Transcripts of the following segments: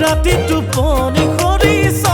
ৰাতি টোপনি কৰিছ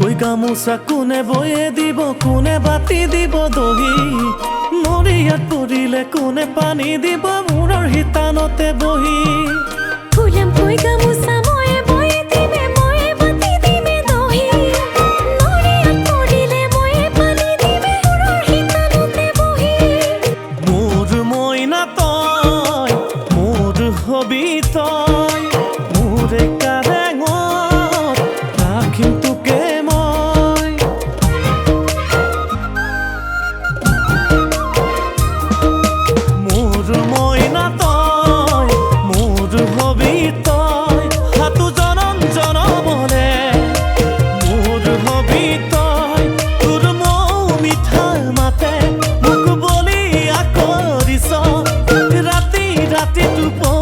কৈ গামোচা কোনে বয়ে দিব কোনে বাতি দিব দহি নৰিয়াত পৰিলে কোনে পানী দিব মূৰৰ হিতানতে বহি ফুলাম কৈ গামোচা ময়ে বয়ে দিবে ময়ে বাতি দিবে দহি নৰিয়াত পৰিলে ময়ে পানী দিবে মূৰৰ হিতানতে বহি মোৰ মইনা তই মোৰ হবি তই মোৰ কাৰেঙত ৰাখিম তোকে ৰাতি টোপনি